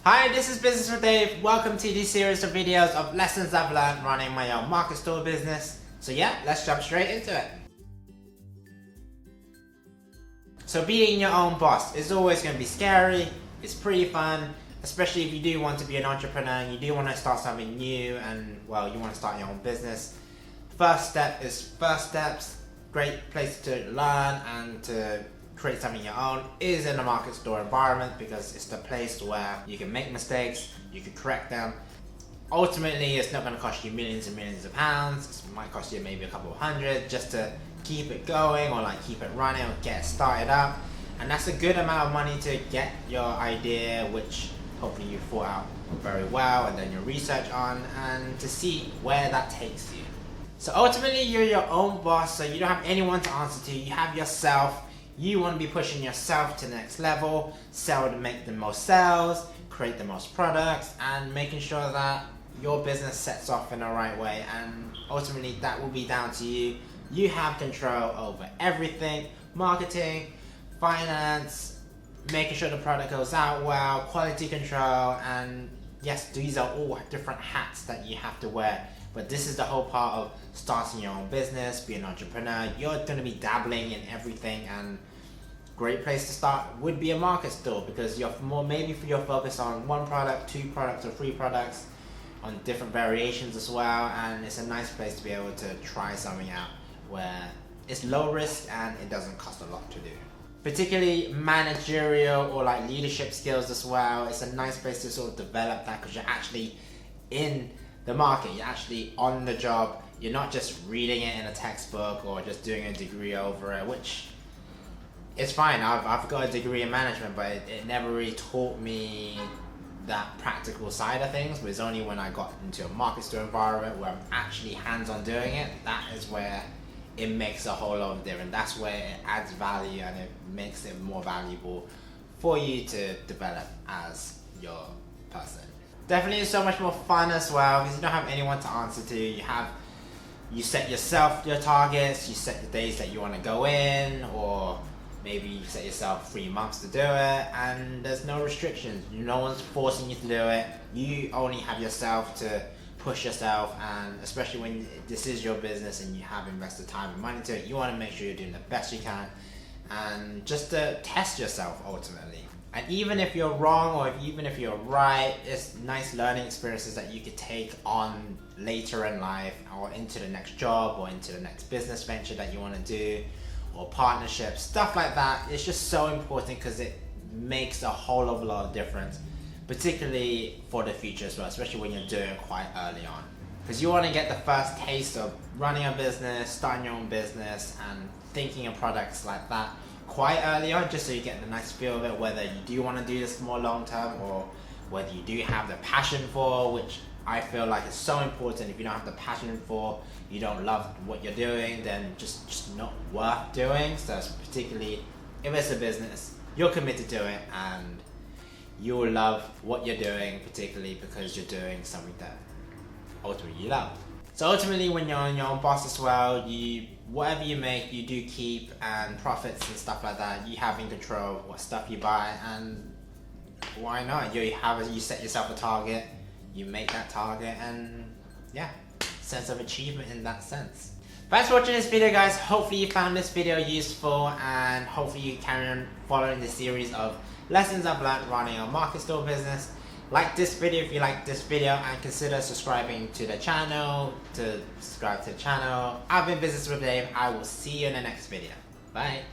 Hi, this is Business with Dave. Welcome to this series of videos of lessons I've learned running my own market store business. So yeah, let's jump straight into it. So being your own boss is always going to be scary. It's pretty fun, especially if you do want to be an entrepreneur and you do want to start something new and, well, you want to start your own business. First step is first steps. Great place to learn and to create something your own is in a market store environment, because it's the place where you can make mistakes, you can correct them. Ultimately, it's not going to cost you millions and millions of pounds. It might cost you maybe a couple of hundred just to keep it going, or like keep it running, or get it started up. And that's a good amount of money to get your idea, which hopefully you thought out very well and then your research on, and to see where that takes you. So ultimately, you're your own boss, so you don't have anyone to answer to. You have yourself. You want to be pushing yourself to the next level, sell to make the most sales, create the most products, and making sure that your business sets off in the right way. And ultimately, that will be down to you. You have control over everything: marketing, finance, making sure the product goes out well, quality control, and yes, these are all different hats that you have to wear. But this is the whole part of starting your own business, being an entrepreneur. You're going to be dabbling in everything, and great place to start would be a market store, because you're maybe you're focused on one product, two products, or three products on different variations as well. And it's a nice place to be able to try something out where it's low risk and it doesn't cost a lot to do. Particularly managerial or like leadership skills as well. It's a nice place to sort of develop that, because you're actually in the market, you're actually on the job. You're not just reading it in a textbook or just doing a degree over it, which is fine. I've got a degree in management, but it never really taught me that practical side of things. But it's only when I got into a market store environment where I'm actually hands-on doing it, that is where it makes a whole lot of difference. That's where it adds value, and it makes it more valuable for you to develop as your person. Definitely so much more fun as well, because you don't have anyone to answer to. You set yourself your targets, you set the days that you want to go in, or maybe you set yourself 3 months to do it, and there's no restrictions. No one's forcing you to do it. You only have yourself to push yourself, and especially when this is your business and you have invested time and money to it, you want to make sure you're doing the best you can, and just to test yourself ultimately. And even if you're wrong, or even if you're right, it's nice learning experiences that you could take on later in life, or into the next job, or into the next business venture that you want to do, or partnerships, stuff like that. It's just so important, because it makes a whole lot of difference, particularly for the future as well, especially when you're doing it quite early on. Because you want to get the first taste of running a business, starting your own business, and thinking of products like that quite early on, just so you get the nice feel of it, whether you do want to do this more long term, or whether you do have the passion for, which I feel like is so important. If you don't have the passion for, you don't love what you're doing, then just not worth doing. So particularly if it's a business, you're committed to it and you will love what you're doing, particularly because you're doing something that ultimately you love. So ultimately, when you're on your own boss as well, whatever you make, you do keep, and profits and stuff like that, you have in control of what stuff you buy. And why not? You set yourself a target, you make that target, and yeah, sense of achievement in that sense. Thanks for watching this video, guys. Hopefully you found this video useful, and hopefully you carry on following the series of lessons I've learned running a market store business. Like this video if you like this video, and consider subscribing to the channel. I've been Business with Dave. I will see you in the next video. Bye.